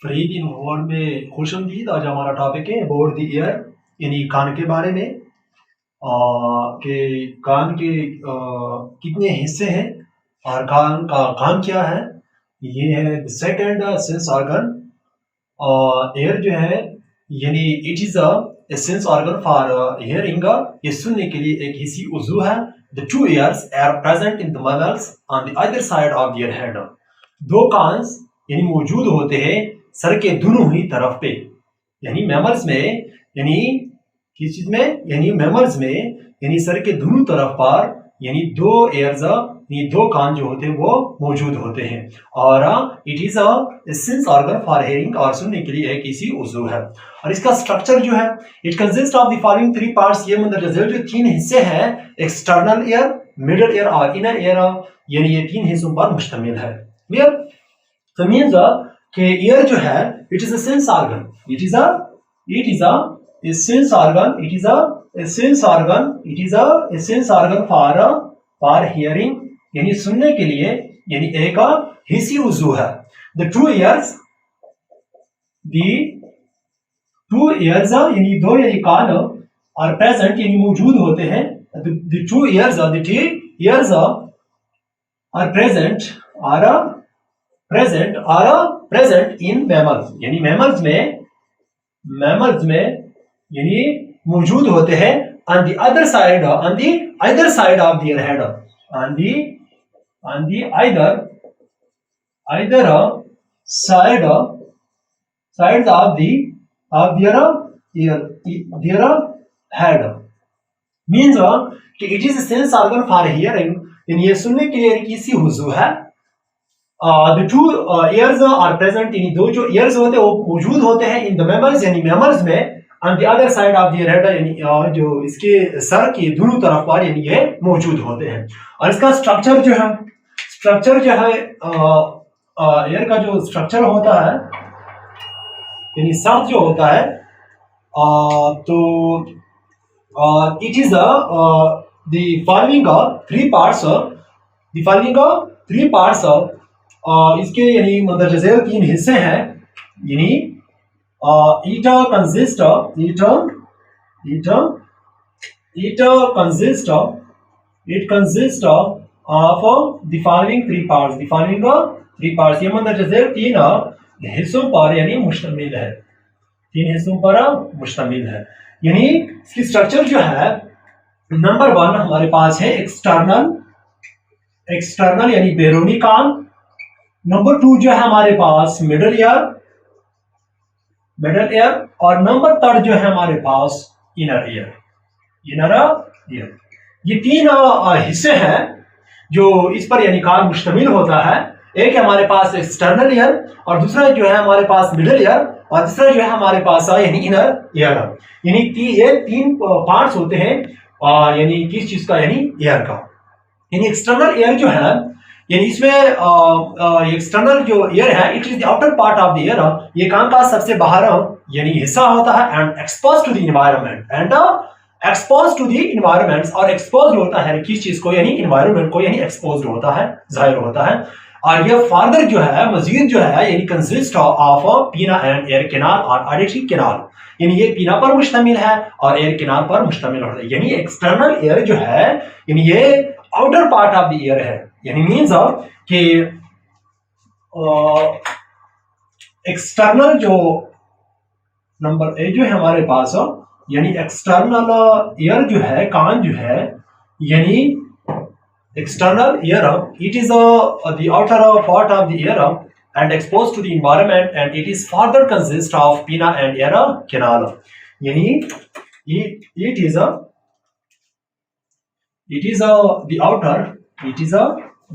फरीद इन word में खुशमदीद। आज हमारा टॉपिक है अबाउट द ईयर, यानी कान के बारे में। कि कान के कितने हिस्से हैं और कान का काम क्या है। ये है सेकंड सेंस ऑर्गन। ईयर जो है यानी it is a sense organ for hearing. ये सुनने के लिए एक हिस्सी उज़ू है। The two ears are present in the mammals on the other side of their head. दो कान यानी मौजूद होते हैं सर के दोनों ही तरफ पे, यानी मैमल्स में, यानी किस चीज में, यानी मैमल्स में, यानी सर के दोनों तरफ पर यानी दो एयर्स, यानी दो कान जो होते हैं वो मौजूद होते हैं। और it is a sense organ for hearing, और सुनने के लिए एक इसी उज़ू है। और इसका स्ट्रक्चर जो है it consist of the following three parts. ये मंदरजा जो तीन हिस्से हैं, एक्सटर्नल ईयर, मिडल ईयर और इनर ईयर, यानी ये तीन हिस्सों पर मुश्तमिल है। क्लियर? तो मींस कि ईयर जो है it is a sense organ, it is a sense organ, it is a sense organ, it is a sense organ for hearing, यानी सुनने के लिए, यानी एक हिस्सी उज़ू है। द टू ईयर्स यानी दो यानी कान और प्रेजेंट यानी मौजूद होते हैं। The two ears are present in mammals, यानी मैमल्स में यानी मौजूद होते हैं on the other side of their head, on the other side of their head. Means कि it is sense organ for hearing, यानी ये सुनने के लिए किसी हुजू है। The two ears are present, यानी दो जो ईयर्स होते हैं वो मौजूद होते हैं इन द मैमल्स, यानी मैमल्स में, on the other side of their head, यानी जो इसके सर के दोनों तरफ पर यानी ये मौजूद होते हैं। और इसका स्ट्रक्चर जो है ईयर का जो स्ट्रक्चर होता है, यानी साथ जो होता है, तो it is the following three parts इसके, यानी मंदरजा तीन हिस्से हैं। यानी it consists of the following three parts, ये मंदरजा तीन हिस्सों पर यानी मुश्तमिल है, यानी इसकी स्ट्रक्चर जो है, नंबर वन हमारे पास है एक्सटर्नल यानी बैरूनी कान। नंबर टू जो है हमारे पास मिडल ईयर, और नंबर थर्ड जो है हमारे पास इनर ईयर। ये तीन हिस्से हैं जो इस पर यानी कान मुश्तमिल होता है। एक हमारे पास एक्सटर्नल ईयर, और दूसरा जो है हमारे पास मिडल ईयर, और तीसरा जो है हमारे पास यानी इनर ईयर। यानी ये तीन पार्ट्स होते हैं यानी किस चीज का, यानी ईयर का। यानी एक्सटर्नल ईयर जो है, यानी इसमें एक्सटर्नल जो ईयर है it is the outer part of the ear, ये कान का सबसे बाहर यानी हिस्सा होता है। And expose to the environment, और एक्सपोज होता है किस चीज को, यानी इन्वायरमेंट को, यानी एक्सपोज होता है, जाहिर होता है। और ये फार्दर जो है, मजीद जो है, यानी कंसिस्ट ऑफ पीना एंड एयर कैनाल और ऑडिटरी कैनाल, यानी ये पीना पर मुश्तमिल है और एयर कैनाल पर मुश्तमिल होता है। यानी एक्सटर्नल ईयर जो है, यानी ये outer part of the year है, यानी मींस कि एक्सटर्नल जो नंबर ए जो है हमारे पास, यानी एक्सटर्नल ईयर जो है, कान जो है, यानी external ear it is the outer part of the year and exposed to the environment, and it is further consist of pinna and ear canal, yani it is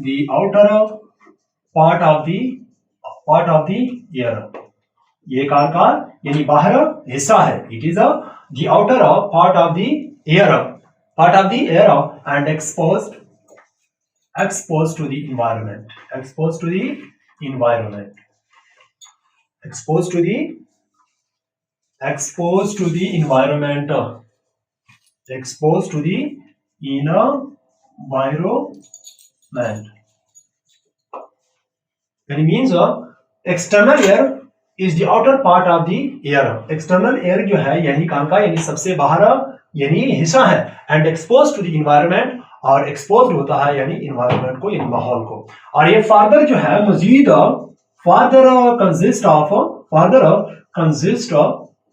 the outer part of the ear, ये कान का यानी बाहर हिस्सा है। It is the outer part of the ear and exposed to the environment, exposed to the environment. That means external ear is the outer part of the air. External air जो है यानी कान का यानी सबसे बाहर यानी हिस्सा है, and expose to the environment, और एक्सपोज होता है यानी इन्वायरमेंट को यानी माहौल को। और ये फार्दर जो है मजीद फार्दर कंसिस्ट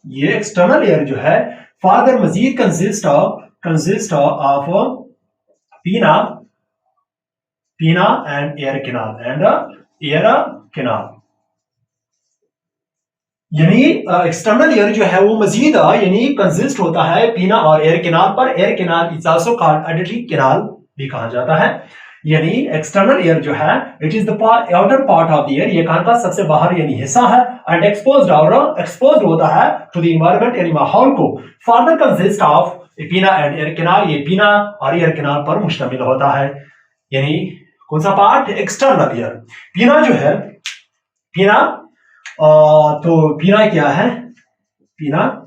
ये एक्सटर्नल एयर जो है फार्दर मजीद कंसिस्ट ऑफ पीना एंड एयर कैनाल यानी एक्सटर्नल एयर जो है वो मजीद यानी कंसिस्ट होता है पीना और एयर कैनाल पर। Air canal is also called auditory canal भी कहा जाता है। यानी एक्सटर्नल एयर जो है it is the outer part of the air, ये कान का सबसे बाहर यानी हिस्सा है, एंड एक्सपोज्ड होता है टू द एनवायरनमेंट यानी माहौल को। फार्दर कंसिस्ट ऑफ पीना एंड एयर कैनाल, ये पीना और एयर कैनाल पर मुश्तमिल होता है। यानी कौन सा पार्ट? External air. पीना जो है पीना तो पीना क्या है? पीना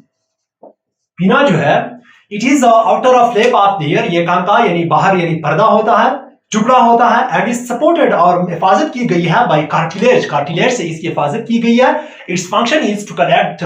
जो है it is outer of flap of the air, ये कान का यानी बाहर यानी पर्दा होता है, टुकड़ा होता है, एंड इज सपोर्टेड और हिफाजत की गई है बाय कार्टिलेज से इसकी हिफाजत की गई है। Its function is to collect the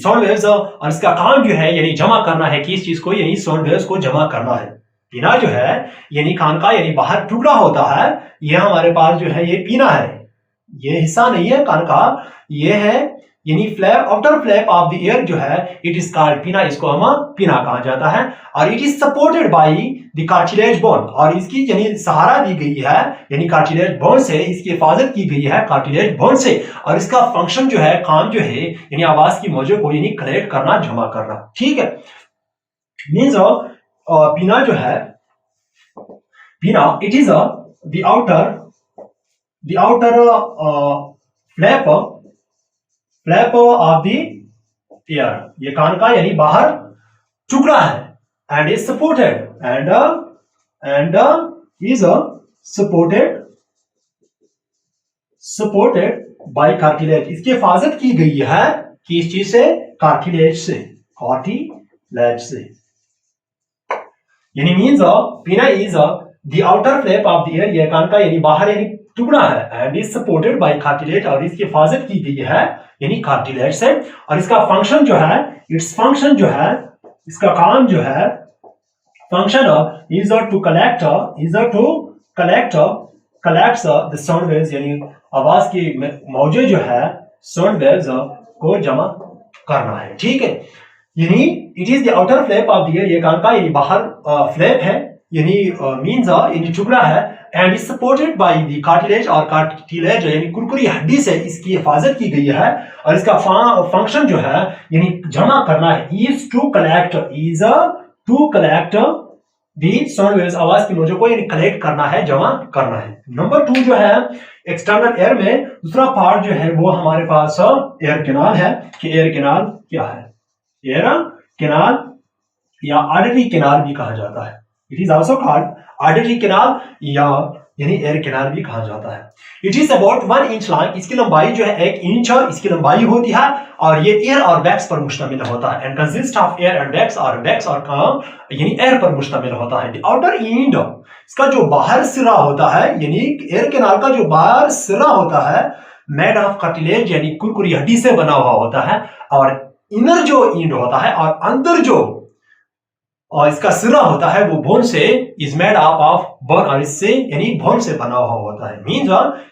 sound waves, और इसका काम जो है यानी जमा करना है, किस चीज को? यानी साउंड वेव्स को जमा करना है। पीना जो है यानी कान का यानी बाहर टुकड़ा होता है, ये हमारे पास जो है ये पीना है, ये हिस्सा नहीं है कान का, ये है यानी flap outer flap of the air जो है इट इज कॉल्ड पीना, इसको हम पीना कहा जाता है। और it is supported by the cartilage bone, और इसकी यानी सहारा दी गई है यानी कार्टिलेज बोन से, इसकी हिफाजत की गई है कार्टिलेज बोन से। और इसका फंक्शन जो है, काम जो है यानी आवाज की मौजों को यानी कलेक्ट करना, जमा करना। ठीक है, मींस पीना जो है पीना it is the outer flap of the air, ये कान का यानी बाहर टुकड़ा है, and is supported and is supported by cartilage, इसकी हिफाजत की गई है किस चीज से? कार्टिलेज से। यानी मींस पीना is the outer flap of the air, ये कान का यानी बाहर यानी टुकड़ा है, and is supported by cartilage, और इसकी हिफाजत की गई है यानी कार्टिलेज से। और इसका फंक्शन जो है, इट्स फंक्शन जो है, इसका काम जो है, function is to collect the sound waves, यानी आवाज की मौजे जो है साउंड वेव्स को जमा करना है। ठीक है, यानी it is the outer flap of the air, ये कान का यानी बाहर फ्लैप है, यानी मींस यानी टुकड़ा है, and is supported by the cartilage, और कार्टिलेज यानी कुरकुरी हड्डी से इसकी हिफाजत की गई है। और इसका फंक्शन जो है यानी जमा करना है, is to collect the sound waves, आवाज की मौजों को यानी कलेक्ट करना है, जमा करना है। नंबर 2 जो है एक्सटर्नल एयर में दूसरा पार्ट जो है वो हमारे पास एयर कैनाल है। कि एयर कैनाल क्या है? एयर कैनाल या ऑडिटरी कैनाल भी कहा जाता है, it is also called auditory canal या यानी एयर कैनाल भी कहा जाता है। It is about 1 inch long, इसकी लंबाई जो है 1 इंच इसकी लंबाई होती है, और ये एयर और वैक्स पर मुश्तमिल होता है, and consist of air and wax, और वैक्स और यानी एयर पर मुश्तमिल होता है। आउटर एंड, इसका जो बाहर सिरा होता है, यानी एयर कैनाल का जो बाहर सिरा होता है, मेड ऑफ कार्टिलेज यानी कुरकुरी हड्डी से बना हुआ होता है, और इनर जो एंड होता है और अंदर जो और इसका सिरा होता है वो बोन से, इज मेड ऑफ बोन, और इससे यानी बोन से बना हुआ होता है। मींस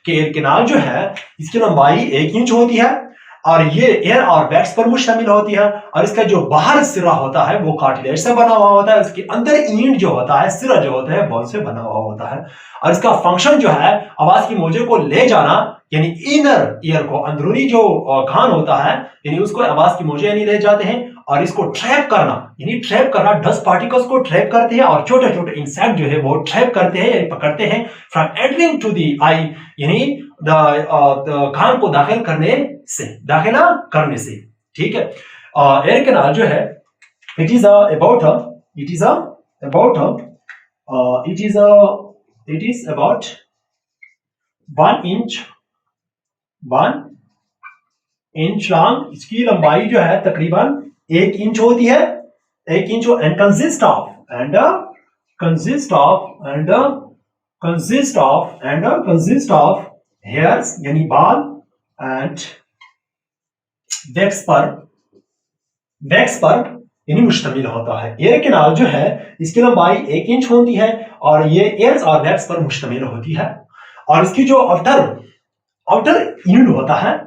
कि एयर कैनाल जो है इसकी लंबाई 1 इंच होती है, और ये एयर और वैक्स पर मुश्तमिल होती है, और इसका जो बाहर सिरा होता है वो कार्टिलेज से बना हुआ होता है, उसके अंदर एंड जो होता है, सिरा जो होता है, बोन से बना हुआ होता है। और इसका फंक्शन जो है आवाज की मौजे को ले जाना, यानी इनर ईयर को, अंदरूनी जो कान होता है यानी उसको आवाज की मौजे यानी ले जाते हैं, और इसको ट्रैप करना, यानी ट्रैप करना, डस्ट पार्टिकल्स को ट्रैप करते हैं, और छोटे छोटे इंसेक्ट जो है वो ट्रैप करते हैं यानी पकड़ते हैं, फ्रॉम एंटरिंग टू द आई, यानी कान को दाखिला करने से। ठीक है, एयर कैनाल जो है it is about 1 inch long, इसकी लंबाई जो है तकरीबन 1 इंच होती है, 1 inch, and consist of hairs यानी बाल, एंड वैक्स पर यानी मुश्तमिल होता है। एयर कैनाल जो है इसकी लंबाई 1 इंच होती है और ये एयर्स और वैक्स पर मुश्तमिल होती है। और इसकी जो आउटर एंड होता है,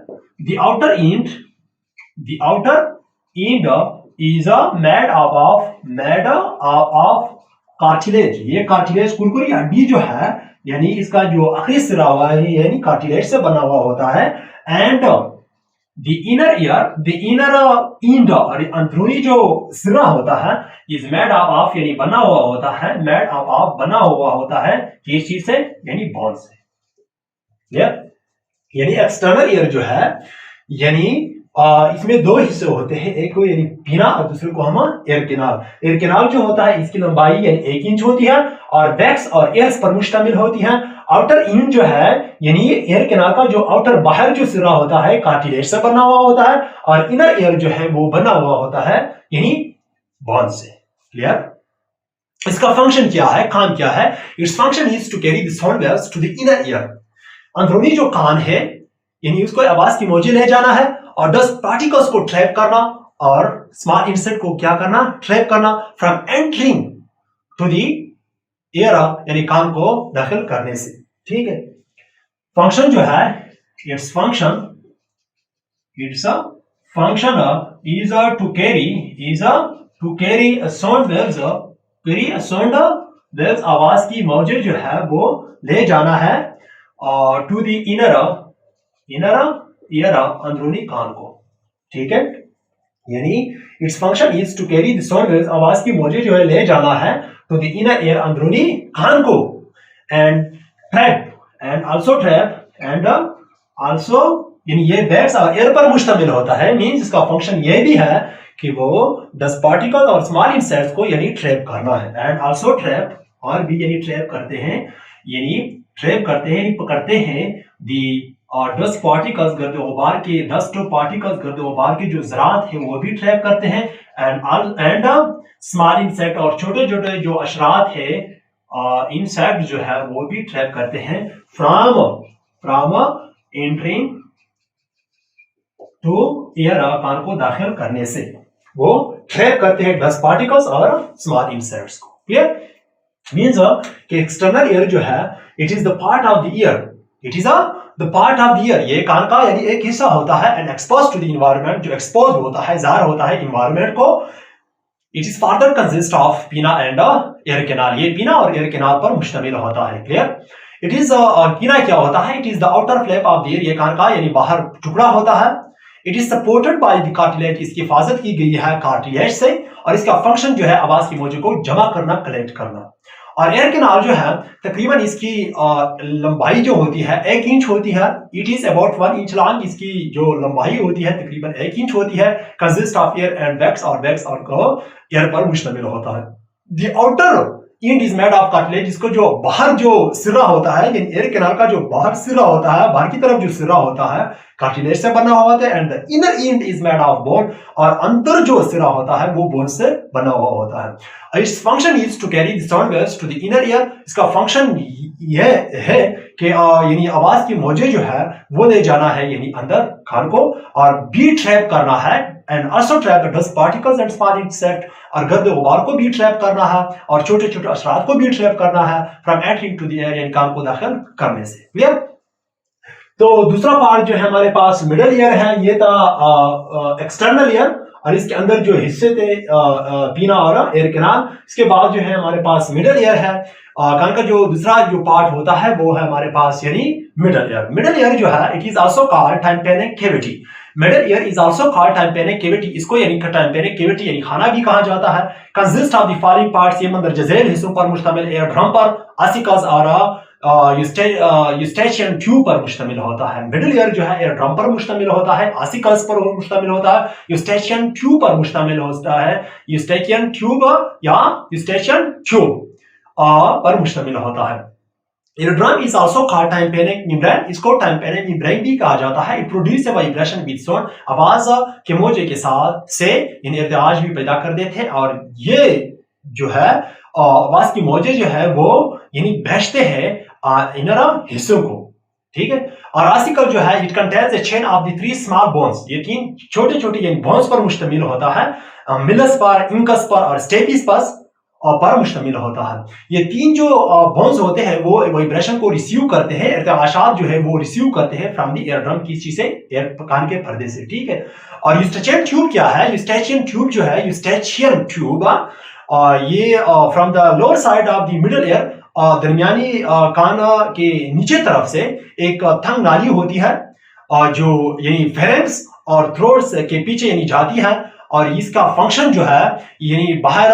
the outer and is made of cartilage. ये कार्टिलेज कुरकुरी हड्डी जो है यानी इसका जो आखिरी सिरा हुआ है यानी कार्टिलेज से बना हुआ होता है। एंड द इनर एंड अंदरूनी जो सिरा होता है इज मेड ऑफ यानी बना हुआ होता है, बना हुआ होता है किस चीज से यानी बोन से। यानी एक्सटर्नल ईयर जो है यानी इसमें दो हिस्से होते हैं, एक को यानी पिना और दूसरे को हम एयर कैनाल। एयर कैनाल जो होता है इसकी लंबाई यानी 1 इंच होती है और वैक्स और एयर्स पर मुश्तमिल होती है। आउटर एंड जो है यानी एयर कैनाल का जो आउटर बाहर जो सिरा होता है कार्टिलेज से बना हुआ होता है और इनर एयर जो है वो बना हुआ होता है यानी बोन से। क्लियर? इसका फंक्शन क्या है, काम क्या है? Its function is to carry the sound waves to the inner ear. अंदरूनी जो कान है यानी उसको आवाज की मौजें ले जाना है और डस्ट पार्टिकल्स को ट्रैप करना और स्मॉल इंसेक्ट को क्या करना, ट्रैप करना from entering to the ear यानी कान को दाखिल करने से। ठीक है, फंक्शन जो है its function is to carry sound waves आवाज की मौजें जो है वो ले जाना है और टू दी इनर ईयर अंदरूनी कान को। ठीक है, यानी its function is to carry the sound waves आवाज की मौजें जो है ले जाना है टू द इनर ईयर अंदरूनी कान को। एंड आल्सो यानी ये वैक्स और एयर पर मुश्तमिल होता है, मींस इसका फंक्शन ये भी है कि वो डस्ट पार्टिकल्स और स्मॉल इंसेक्ट्स को यानी ट्रैप करना है। एंड आल्सो ट्रैप और भी यानी ट्रैप करते हैं पकड़ते हैं दी और डस्ट पार्टिकल्स गर्द गुबार के जो ज़रात है वो भी ट्रैप करते हैं। एंड स्मॉल इंसेक्ट और छोटे छोटे जो अशरात है इंसेक्ट जो है वो भी ट्रैप करते हैं फ्रॉम एंटरिंग टू ईयर कान को दाखिल करने से। वो ट्रैप करते हैं डस्ट पार्टिकल्स और स्मॉल इंसेक्ट्स को। क्लियर? मींस कि एक्सटर्नल ईयर जो है it is the part of the ear, ये कान का यानी एक हिस्सा होता है and expose to the environment, जो एक्सपोज होता है, ज़ाहिर होता है एनवायरनमेंट को। It is further consist of pinna and ear canal, ये पिना और एयर कैनाल पर मुश्तमिल होता है। क्लियर? इट इज पिना क्या होता है? It is the outer flap of the ear, ये कान का यानी बाहर टुकड़ा होता है। It is supported by the cartilage, इसकी हिफाजत की गई है कार्टिलेज से और इसका फंक्शन जो है आवाज की मौजों को जमा करना, कलेक्ट करना। और एयर कैनाल जो है तकरीबन इसकी लंबाई जो होती है 1 इंच होती है। It is about 1 inch long, इसकी जो लंबाई होती है तकरीबन 1 इंच होती है। Consist of air and wax और एयर पर मुश्तमिल होता है। The outer and is made of cartilage, जिसको जो बाहर जो सिरा होता है यानी एयर कैनाल का जो बाहर सिरा होता है, बाहर की तरफ जो सिरा होता है कार्टिलेज से बना हुआ होता है। And the inner and is made of bone, और अंदर जो सिरा होता है वो बोन से बना हुआ होता है। Its function is to carry the sound waves to the inner ear, इसका फंक्शन यह है कि यानी आवाज की मौजें जो है वो ले जाना है यानी अंदर कान को और बी ट्रैप करना है। And also trap the dust particles and small insect, और गर्द गुबार को भी ट्रैप करना है और छोटे छोटे अशरात को भी ट्रैप करना है from entering to the ear, यानी कान को दाखिल करने से। क्लियर? तो दूसरा पार्ट जो है हमारे पास मिडल ईयर है, ये था एक्सटर्नल ईयर और इसके अंदर जो हिस्से थे पीना और एयर कैनाल। इसके बाद जो है हमारे पास मिडल ईयर है। कान का जो दूसरा जो पार्ट होता है वो है हमारे पास यानी मिडल ईयर। मिडल ईयर जो है it is also called tympanic cavity. Middle ear is also called tympanic cavity, इसको यानी टाइम्पैनिक कैविटी यानी खाना भी कहा जाता है। Consist of the following parts, ये मंदर जज़ेल हिस्सों पर मुश्तमिल एयर ड्रम पर, आसिकल्स और यूस्टेशियन ट्यूब पर मुश्तमिल होता है। मिडल ईयर जो है एयर ड्रम पर मुश्तमिल होता है, आसिकल्स पर मुश्तमिल होता है, यूस्टेशियन ट्यूब पर मुश्तमिल होता है, यूस्टेशियन ट्यूब या यूस्टेशियन ट्यूब पर मुश्तमिल होता है। Eardrum is also called tympanic membrane, इसको tympanic membrane भी कहा जाता है। It produces a vibration with sound, आवाज के मौजे के साथ से इर्तिआज भी पैदा कर देते हैं और ये जो है आवाज की मौजे जो है वो यानी भेजते हैं इनर हिस्सों को। ठीक है, और आसिकल जो है it contains A chain of the 3 small bones, ये 3 छोटे छोटे यानी बोन्स पर मुश्तमिल होता है, मिलस पर, इंकस पर और स्टेपिस पर मुश्तमिल होता है। ये 3 जो बोन्स होते हैं वो वाइब्रेशन को रिसीव करते हैं, इर्तिआशात जो है वो रिसीव करते हैं फ्रॉम द ईयर ड्रम, किस चीज से, एयर कान के पर्दे से, ठीक है। और यूस्टेचियन ट्यूब क्या है, यूस्टेचियन ट्यूब जो है, यूस्टेचियन ट्यूब ये from the lower side of the middle ear, दरमियानी कान के नीचे तरफ से एक थंग नाली होती है जो यानी फेरेंक्स और थ्रोट्स के पीछे यानी जाती है, और इसका फंक्शन जो है यानी बाहर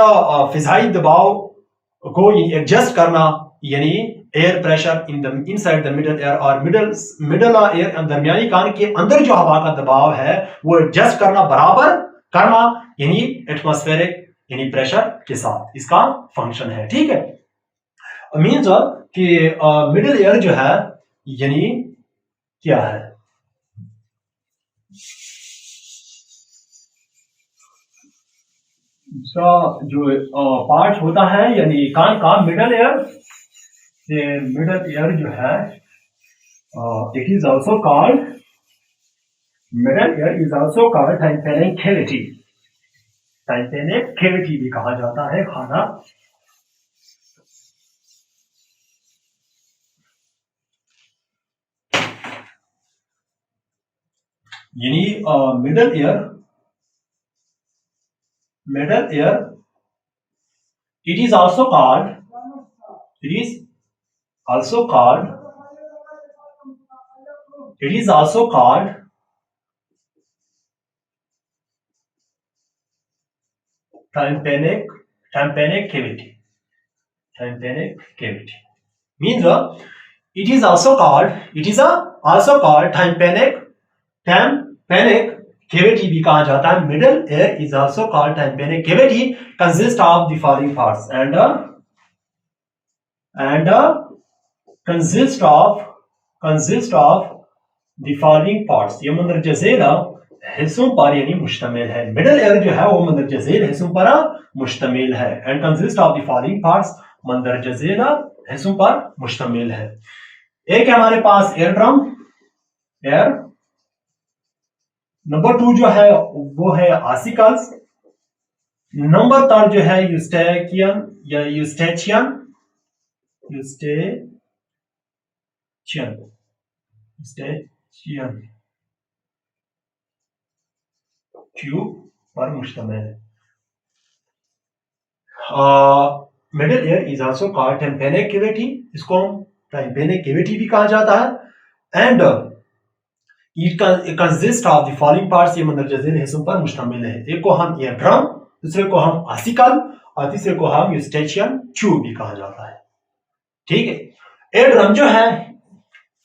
फिजाई दबाव को एडजस्ट करना, यानी air pressure in the inside the middle air, और मिडल एयर दरमियानी कान के अंदर जो हवा का दबाव है वो एडजस्ट करना, बराबर करना, यानी एटमॉस्फेरिक यानी प्रेशर के साथ इसका फंक्शन है, ठीक है। मीन्स कि मिडिल एयर जो है यानी क्या है, इसका जो पार्ट होता है यानी कान का मिडल एयर, मिडल एयर जो है it is also called, middle air is also called tympanic cavity, tympanic cavity भी कहा जाता है खाना। यानी middle air it is also called it is also called tympanic cavity, means it is also called tympanic cavity भी कहा जाता है। Middle air is also called tympanic cavity, consist of the following parts and consist of the following parts, ये मंदरजा झेल हिस्सों पर यानी मुश्तमिल है। मिडल एयर जो है वो मंदरजा झेल हिस्सों पर मुश्तमिल है, and consist of the following parts, मंदरजा झेल हिस्सों पर मुश्तमिल है। एक है हमारे पास एयर ड्रम, एयर। नंबर 2 जो है वो है आसिकल्स। नंबर 3 जो है यूस्टेचियन या यूस्टेचियन ट्यूब पर मुश्तमिल है। Middle air is also called tympanic cavity, इसको टाइम्पेनिक कैविटी भी कहा जाता है, and it consists of the following parts, ये मंदरजा झेल हिस्सों पर मुश्तमिल है। एक को हम एयर ड्रम, दूसरे को हम आसिकल, और तीसरे को हम यूस्टेचियन ट्यूब भी कहा जाता है, ठीक है। एयर ड्रम जो है,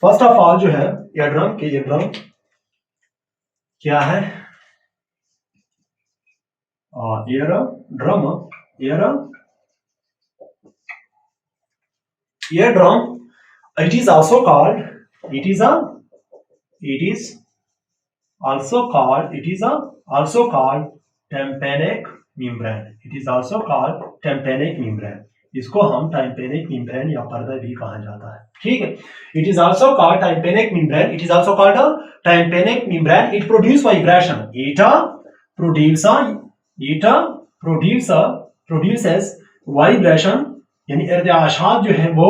फर्स्ट ऑफ ऑल जो है एयर ड्रम क्या है, air drum it is also called tympanic membrane, इसको हम टाइम्पेनिक मेम्ब्रेन या पर्दा भी कहा जाता है, ठीक है। It is also called tympanic membrane, it produce vibration, produces vibration, यानी इर्तिआशात जो है वो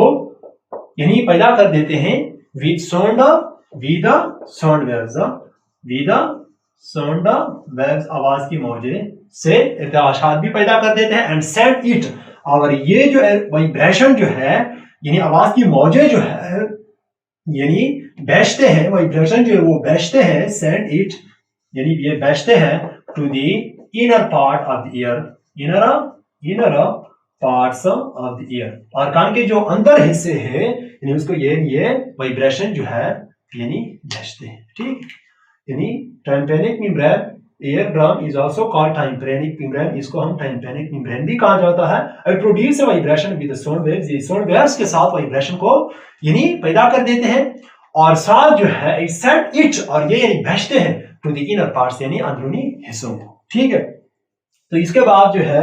यानी पैदा कर देते हैं विद साउंड वेव्स, आवाज की मौजे से इर्तिआशात भी पैदा कर देते हैं, एंड सेंड इट, और ये जो वाइब्रेशन जो है यानी आवाज की मौजे जो है यानी बेचते हैं, वाइब्रेशन जो है वो बेचते हैं, सेंड इट यानी ये बेचते हैं to the inner part of the ear, inner parts of the ear, और कान के जो अंदर हिस्से हैं यानी उसको ये वाइब्रेशन जो है यानी भेजते हैं, ठीक। यानी tympanic membrane, air drum is also called tympanic membrane, इसको हम टाइम्पेनिक मेम्ब्रेन भी कहा जाता है। It produce vibration with sound waves, ये साउंड वेव्स के साथ वाइब्रेशन को यानी पैदा कर देते हैं, और साथ जो है इट सेंड इट, और ये यानी भेजते हैं टू द इनर पार्ट्स यानी अंदरूनी हिस्सों को, ठीक है। तो इसके बाद जो है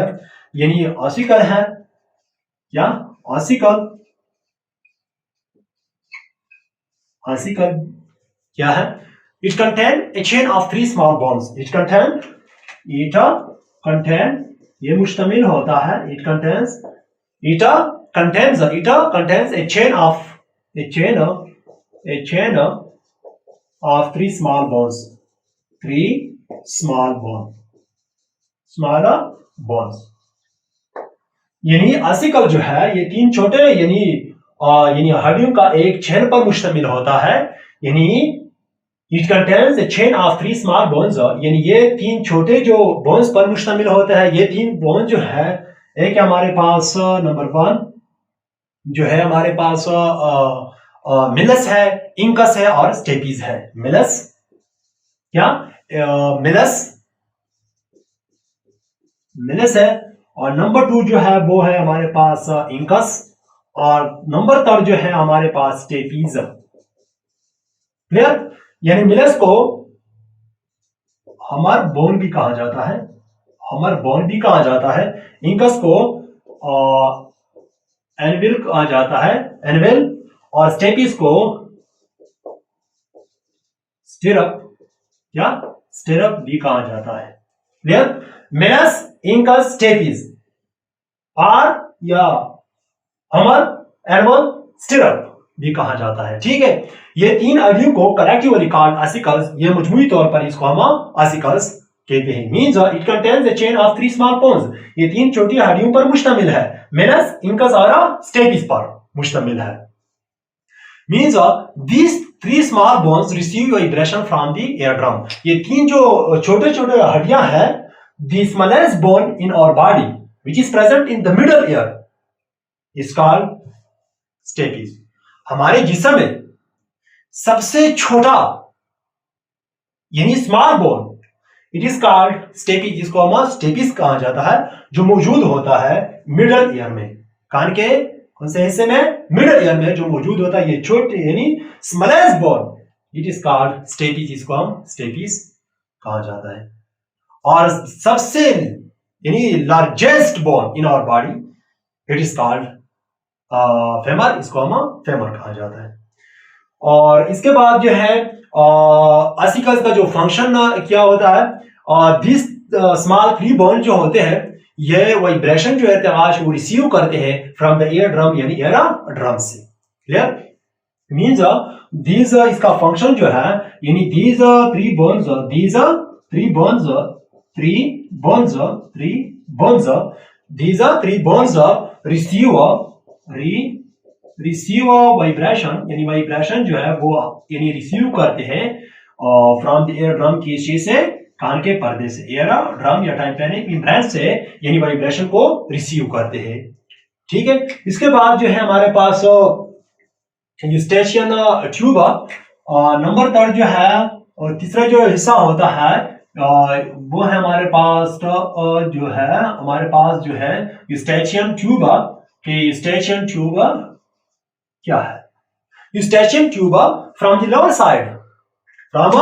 यानी ऑसिकल है, क्या ऑसिकल क्या है? It contain a chain of 3 small bonds. It contain ये मुश्तमिल होता है, it contains A chain of 3 small bonds, 3 small bonds. यानी आसिकल जो है ये 3 छोटे यानी हड्डियों का एक चेन पर मुश्तमिल होता है। यानी it contains A chain of 3 small bones, यानी ये 3 छोटे जो बोन्स पर मुश्तमिल होते हैं। ये 3 बोन जो है, एक हमारे पास नंबर 1 जो है हमारे पास मिलस है, इंकस है और स्टेपीज है। मिलस है, और नंबर 2 जो है वो है हमारे पास इंकस, और नंबर 3 जो है हमारे पास स्टेपीज। क्लियर? यानी मिलस को हमर बोन भी कहा जाता है, इंकस को एनविल कहा जाता है, एनविल, और स्टेपीज को स्टिरअप भी कहा जाता है। क्लियर? मिलस, इंकस, स्टेपीज और या हमर, एनवल, स्टिरअप भी कहा जाता है। ठीक है, ये 3 हड्डियों को कलेक्टिवली कॉल्ड आसिकल्स, ये मजमूई तौर पर इसको हम आसिकल्स कहते हैं। Means it contains A chain of 3 small bones, ये 3 छोटी हड्डियों पर मुश्तमिल है, मिलस, इंकस और स्टेपीज पर मुश्तमिल है। Means these 3 small bones receive vibration from the eardrum। ये 3 जो छोटे छोटे हड्डियां हैं, the smallest bone in our body which is present in the middle ear is called stapes। हमारे जिस्म में सबसे छोटा यानी small bone, it is called stapes, जिसको हम स्टेपीज कहा जाता है, जो मौजूद होता है मिडल ईयर में। कान के कौन से हिस्से में? मिडल ईयर में जो मौजूद होता है ये छोटे यानी smallest bone, it is called stapes, जिसको हम स्टेपीज कहा जाता है। और सबसे यानी largest bone in our body, it is called femur, इसको हम फेमर कहा जाता है। और इसके बाद जो है आसिकल्स का जो फंक्शन क्या होता है, दिस स्मॉल 3 बोन जो होते हैं, ये वाइब्रेशन जो है तवाश वो रिसीव करते हैं फ्रॉम द ईयर ड्रम, यानी ईयर ड्रम से। क्लियर? मींस दीज इसका फंक्शन जो है, यानी दीज 3 बोन्स रिसीव वाइब्रेशन, यानी वाइब्रेशन जो है वो यानी रिसीव करते हैं फ्रॉम द ईयर ड्रम की चीज से, कान के पर्दे से, ईयर ड्रम या टाइम्पैनिक मेम्ब्रेन से, यानी वाइब्रेशन को रिसीव करते हैं। ठीक है, इसके बाद जो है हमारे पास यूस्टेशियन ट्यूब, नंबर 3 जो है और तीसरा जो हिस्सा होता है वो है हमारे पास जो है यूस्टेशियन ट्यूब। कि यूस्टेशियन ट्यूब क्या है? Eustachian tube from the lower side of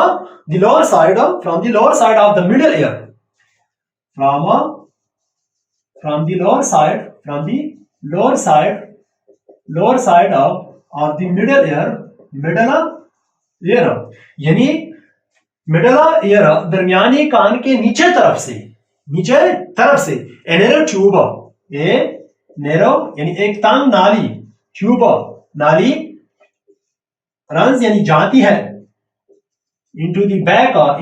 the middle ear, from the lower side of the middle ear, यानी मिडल ईयर दरमियानी कान के नीचे तरफ से ए नैरो ट्यूब, यानी एक तंग नाली, ट्यूब नाली, रन्स यानी जाती है into the back of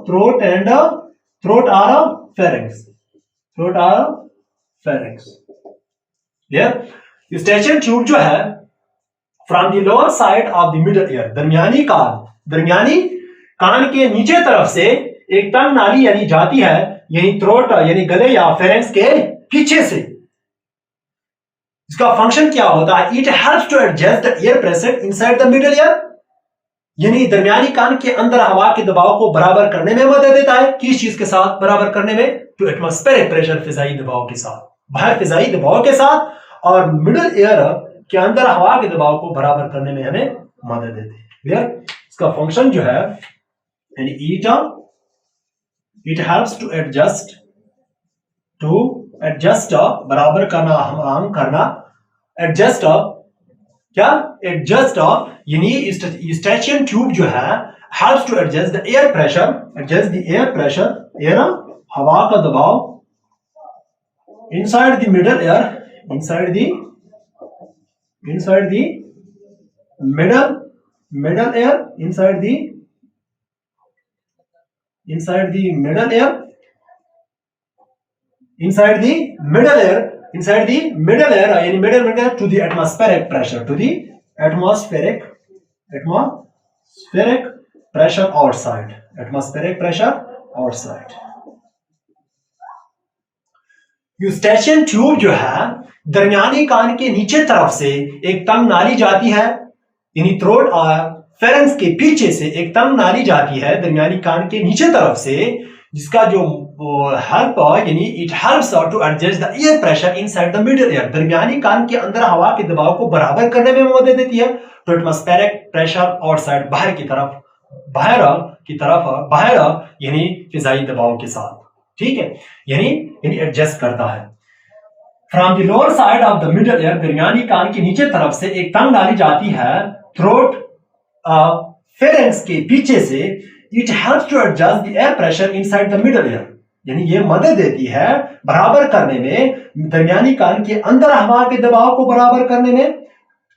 throat or pharynx. Yeah, eustachian tube जो है from the lower side of the middle ear, दरमियानी कान के नीचे तरफ से एक तंग नाली यानी जाती है, यही थ्रोट यानी गले या फेरेंक्स के पीछे से। इसका फंक्शन क्या होता है? It helps to adjust the air pressure inside the middle ear, यानी दरमियानी कान के अंदर हवा के दबाव को बराबर करने में मदद देता है। किस चीज के साथ बराबर करने में? टू एटमॉस्फेरिक प्रेशर, फिजाई दबाव के साथ, बाहर फिजाई दबाव के साथ, और मिडल ईयर के अंदर हवा के दबाव को बराबर करने में हमें मदद देते हैं। क्लियर? इसका फंक्शन जो है यानी इट हेल्प्स टू एडजस्ट बराबर करना, हम करना, एडजस्ट क्या एडजस्ट यानी यूस्टेशियन ट्यूब जो है helps to adjust the air pressure, adjust the air pressure, air हवा का दबाव inside the middle air, inside the middle air, inside the middle air, inside the middle air, inside the middle air, yani middle air to the atmospheric pressure, to the atmospheric pressure outside, atmospheric pressure outside. Eustachian tube जो है दरमियानी कान के नीचे तरफ से एक तंग नाली जाती है, यानी थ्रोट और फेरेंस के पीछे से एक तंग नाली जाती है दरमियानी कान के नीचे तरफ से, जिसका जो हेल्प यानी it helps to adjust the air pressure inside the middle ear, दरमियानी कान के अंदर हवा के दबाव को बराबर करने में मदद देती है। तो एटमॉस्फेरिक प्रेशर आउटसाइड, बाहर की तरफ, बाहर यानी फिजाई दबाव के साथ, ठीक है, यानी एडजस्ट करता है। From the lower side of the middle ear, दरमियानी कान के नीचे तरफ से एक तंग नाली जाती है थ्रोट फेरेंक्स के पीछे से, it helps to adjust the air pressure inside the middle ear, यानी ये मदद देती है बराबर करने में, दरमियानी कान के अंदर हवा के दबाव को बराबर करने में,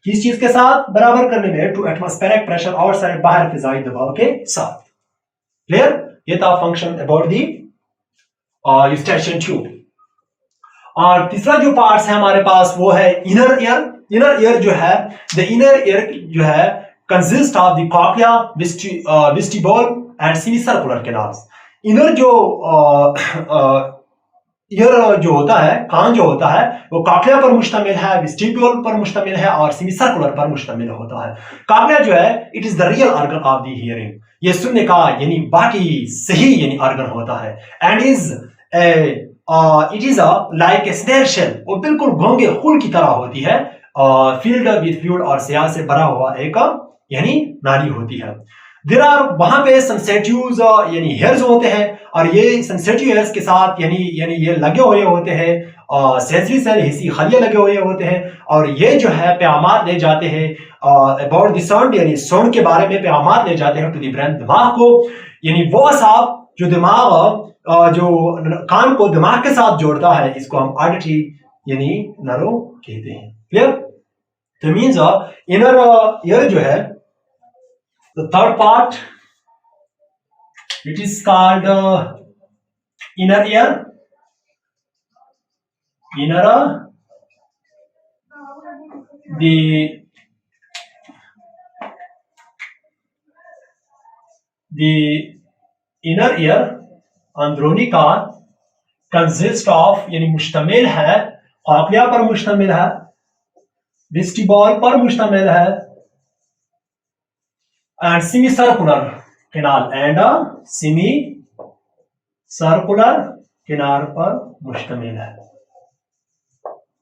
किस चीज के साथ बराबर करने में, टू एटमॉस्फेरिक प्रेशर आउटसाइड, बाहर फिजाई दबाव के साथ। क्लियर? ये था function about the Eustachian tube. और तीसरा जो पार्ट्स है हमारे पास वो है इनर ईयर। इनर ईयर जो है, द इनर ईयर जो है consist of the cochlea, vestibule and semicircular canals. Inner जो ईयर जो होता है, कान जो होता है, वो कॉक्लिया पर मुश्तमिल है, वेस्टिब्यूल पर मुश्तमिल है और सेमीसर्कुलर पर मुश्तमिल होता है। कॉक्लिया जो है it is the real organ of the hearing, ये सुनने का यानी बाकी सही यानी ऑर्गन होता है। And is it is like a snail shell, वो बिल्कुल घोंगे खुल की तरह होती है, फील्ड विद फ्लूइड और स्याह से भरा हुआ एक यानी नाली होती है। देयर आर, वहां पे सेंसिटिव्स यानी हेयर्स होते हैं, और ये सेंसिटिव हेयर्स के साथ यानी ये लगे हुए होते हैं, सेंसरी सेल, हिस्सी खलिया लगे हुए होते हैं, और ये जो है प्यामात ले जाते हैं अबाउट द साउंड, यानी साउंड के बारे में प्यामात ले जाते हैं टू द ब्रेन, दिमाग को, यानी वो असाब जो दिमाग जो कान को दिमाग के साथ जोड़ता है, इसको हम ऑडिटरी यानी नर्व कहते हैं। क्लियर? तो मींस इनर ईयर जो है, the third part, it is called inner ear. Inner the inner ear, अंदरूनी कान, कंसिस्ट ऑफ यानी मुश्तमिल है, कॉक्लिया पर मुश्तमिल है, वेस्टिब्यूल पर मुश्तमिल है, and semi circular canal, and semi circular canal पर मुश्तमिल है।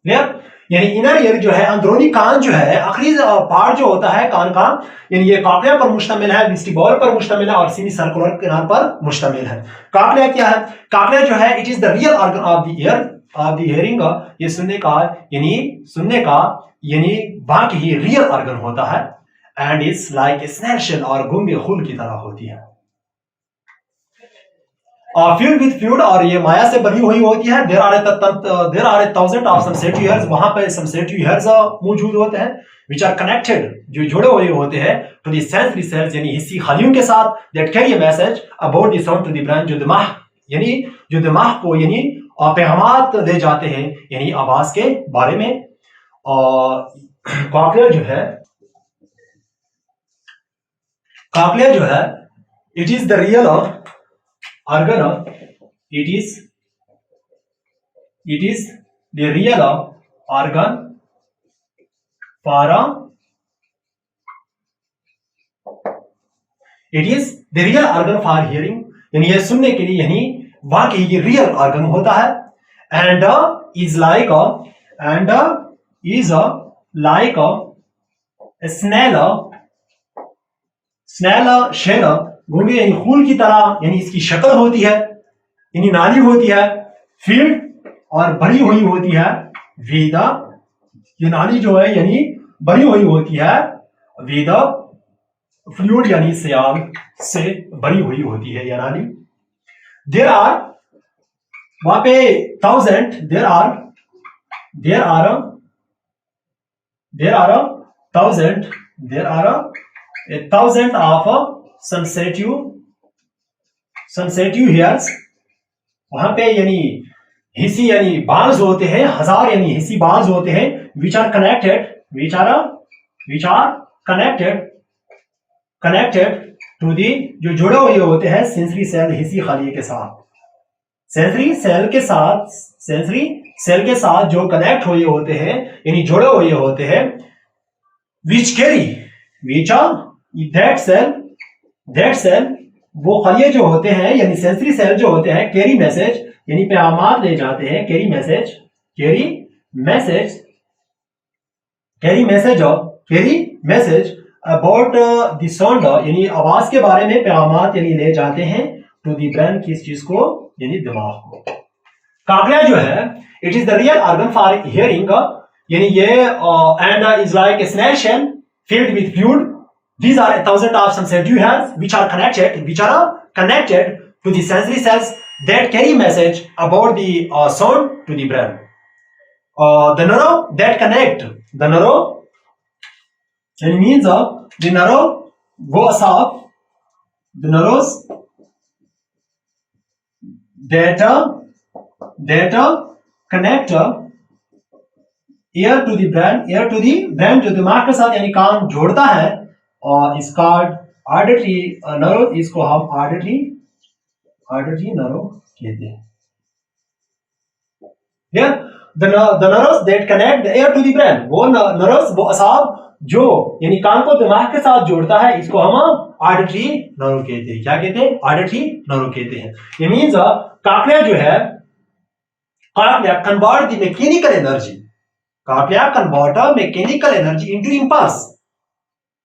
क्लियर? यानी इनर ईयर जो है, अंदरूनी कान जो है, आखिरी पार्ट जो होता है कान का, यानी ये कॉक्लिया पर मुश्तमिल है, वेस्टिब्यूल पर मुश्तमिल है और सेमी सर्कुलर कैनाल पर मुश्तमिल है। कॉक्लिया क्या है? कॉक्लिया जो है it is the real organ of the year, of the hearing, ये सुनने का यानी बाकी ही रियल ऑर्गन होता है, and it's like a snail shell, और गूंगे खुल की तरह होती है, फील्ड विद फ्लूइड, और ये माया से भरी हुई होती है। There are a thousand of sensitive hairs, वहां पे सेंसिटिव हेयर्स मौजूद होते हैं, व्हिच आर कनेक्टेड, जो जुड़े हुए होते हैं टू द सेंसरी सेल्स, यानी हिस्सी खलियों के साथ, that carry a message about the sound to the brain, जो दिमाग को यानी पैगामात दे जाते हैं यानी आवाज के बारे में। कॉक्लिया जो है it is the real organ, it is the real organ for hearing, यानी ये सुनने के लिए यानी वाकई ये रियल ऑर्गन होता है, and is like a snail shell, घूंगे यानी फूल की तरह, यानी इसकी शक्ल होती है, यानी नाली होती है, फील्ड और भरी हुई होती है वेदा, ये नाली जो है यानी भरी हुई होती है विद फ्लूइड यानी सियाल से भरी हुई होती है। यानी देयर आर वहां पे there are a thousand of sensitive hairs वहां पे यानी हिस्सी यानी बाल्स होते हैं, हजार यानी हिस्सी बाल्स होते हैं which are connected to the जो जुड़े हुए होते हैं सेंसरी सेल हिस्सी खलिए के साथ, सेंसरी सेल के साथ जो कनेक्ट हुए होते हैं यानी जुड़े हुए होते हैं that cell वो खलिए जो होते हैं यानी सेंसरी सेल जो होते हैं कैरी मैसेज यानी पैगाम ले जाते हैं, carry message about the sound यानी आवाज के बारे में पैगाम यानी ले जाते हैं टू द ब्रेन, किस चीज को यानी दिमाग को। काकलिया जो है it is the real organ for hearing यानी ये and is like a small shell filled with fluid. These are 1,000 of sensitive hairs which are connected to the sensory cells that carry message about the sound to the brain. The nerve that connect the nerve and means the nerve वो असाब the nerves that connect ear to the brain जो दिमाग के साथ यानी कान जोड़ता है और इसका ऑडिटरी नर्व, इसको हम ऑडिटरी नर्व कहते हैं। The nerves that connect the ear to the brain वो नर्व्स वो असाब जो यानी कान को दिमाग के साथ जोड़ता है इसको हम ऑडिटरी नर्व कहते हैं। क्या कहते हैं? ऑडिटरी नर्व कहते हैं। ये मींस काकलिया जो है cochlea convert the mechanical energy Cochlea convert mechanical energy into impulse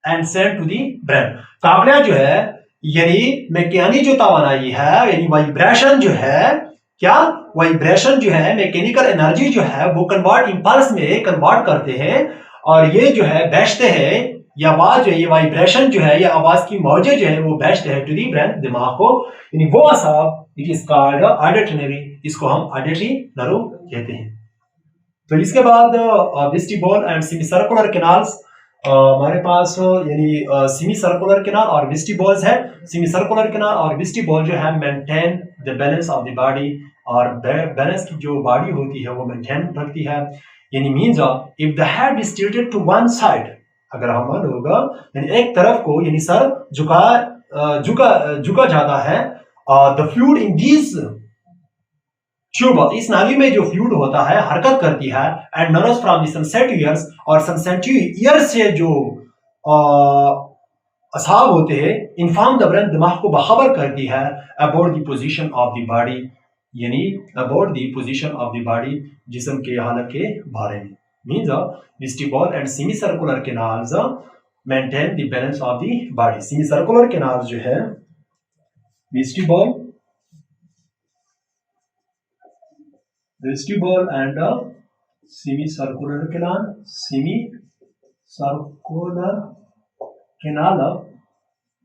and send to the brain. Cochlea जो है यानी मैकेनिक जो तवानाई है यानी वाइब्रेशन जो है, क्या वाइब्रेशन जो है मैकेनिकल एनर्जी जो है वो कन्वर्ट इंपल्स में कन्वर्ट करते हैं और ये जो है बेचते हैं ये आवाज जो है ये वाइब्रेशन जो है ये आवाज की मौजें जो है वो बेचते हैं टू दी ब्रेन दिमाग को, यानी वो असाब इट इज कॉल्ड ऑडिटरी, इसको हम ऑडिटरी नर्व कहते हैं। तो इसके बाद vestibule and semi circular canals हमारे पास यानी सेमी सर्कुलर कैनाल और वेस्टिबुल्स है। सेमी सर्कुलर कैनाल और वेस्टिबुल जो है maintain the balance of the body और बैलेंस की जो बॉडी होती है वो मेंटेन रखती है। यानी means if the head is tilted to one side, अगर हम लोग यानी एक तरफ को यानी सर झुका जाता है the fluid in this tube इस नाली में जो फ्लूइड होता है हरकत करती है and nerves from the sensitive years और सेंसिटिव ईयर्स से जो असाब होते हैं इन्फॉर्म द ब्रेन दिमाग को बखबर करती है about the position of the body यानी about the position of the body जिस्म के हालत के बारे में। Means vestibule and semi circular canals maintain the balance of the body. Semi circular canals जो है vestibule and semicircular canal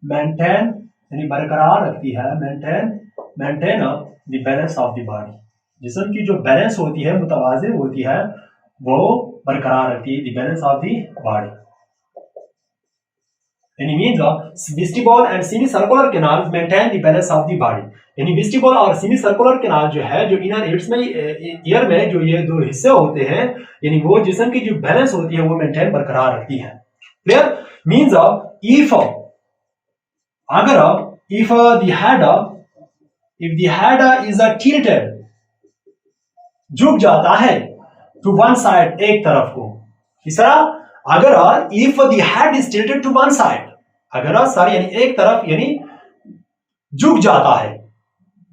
maintain यानी बरकरार रखती है maintain the balance of the body, जिस्म की जो बैलेंस होती है मुतवाज़िन होती है वो बरकरार रखती है the balance of the body। यानी means vestibule and semi circular canal maintain the balance of the body. यानी वेस्टिबुल और सेमी सर्कुलर कैनाल जो है जो इनर ईयर्स में ईयर में जो ये दो हिस्से होते हैं यानी वो जिस्म की जो बैलेंस होती है वो मेंटेन बरकरार रखती है। क्लियर? मींस इफ अगर if the head is tilted झुक जाता है टू वन साइड एक तरफ को, तीसरा अगर if the head is tilted to one side अगर सर यानी एक तरफ यानी झुक जाता है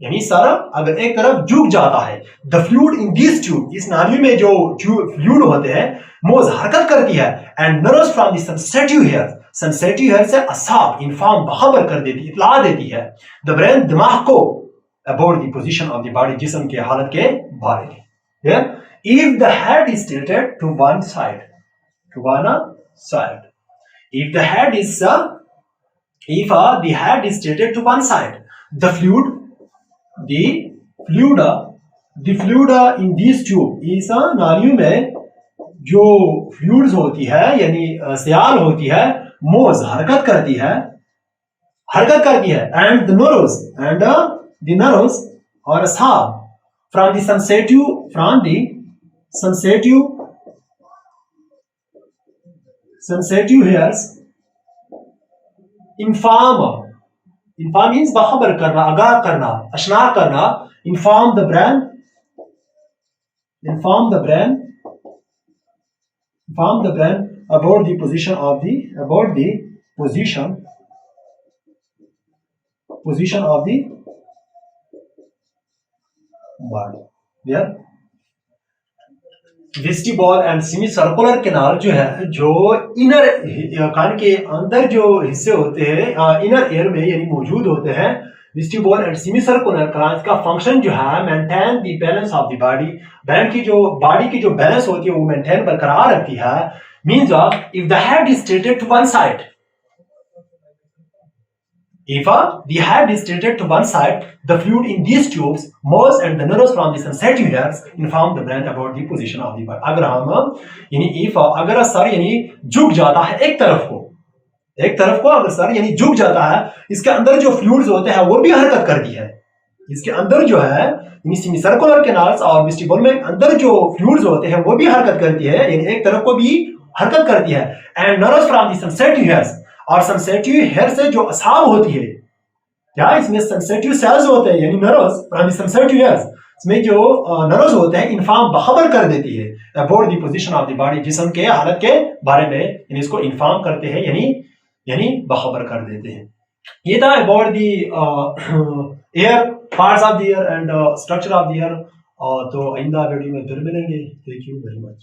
यानी सर अगर एक तरफ झुक जाता है the fluid in this tube इस नाली में जो फ्लूइड होते हैं मोज हरकत करती है and nerves from the sensitive hair से असाब इन्फॉर्म बखबर कर देती इतला देती है द ब्रेन दिमाग को about the position of the body जिस्म के हालत के बारे में। If the head is tilted to one side. If the head is the head is tilted to one side, the fluid in this tube, इस नालियों में जो फ्लूइड्स होती है यानी सियाल होती है, मोज हरकत करती है, and the nerves or asab from the sensitive hairs inform means बखबर करना, आगाह करना, अशना करना, inform the brain about the position of the body. Yeah. Vestibule and semi circular canal जो है, जो इनर कान के अंदर जो हिस्से होते हैं इनर एयर में यानी मौजूद होते हैं, vestibule and semi circular canal का फंक्शन जो है maintain the balance of the body, body की जो बैलेंस होती है वो मेंटेन बरकरार रखती है. Means if the head is tilted to one side, if the head is tilted to one side, the fluid in these tubes moves and the nerves from the sensitive hairs inform the brain about the position of the body. अगर हम यानी अगर सर यानी झुक जाता है एक तरफ को अगर सर यानी झुक जाता है, इसके अंदर जो फ्लूइड्स होते हैं वो भी हरकत करती है. इसके अंदर जो है यानी सेमी सर्कुलर कैनाल्स और वेस्टिबल में अंदर जो फ्लूइड्स होते हैं वो भी हरकत करती है, यानी एक तरफ को भी हरकत करती है. And nerves from the sensitive hairs, और सेंसिटिव हेयर से जो असाब होती है, क्या इसमें सेंसिटिव सेल्स होते हैं यानी nerves from the sensitive hairs, इसमें जो नर्व्स होते हैं इन्फॉर्म बखबर कर देती है about the position of the body, जिस्म के हालत के बारे में यानी इसको इन्फॉर्म करते हैं यानी बखबर कर देते हैं. ये था about the air parts of the air and structure of the air. तो आइंदा वीडियो में फिर मिलेंगे. Thank you very much.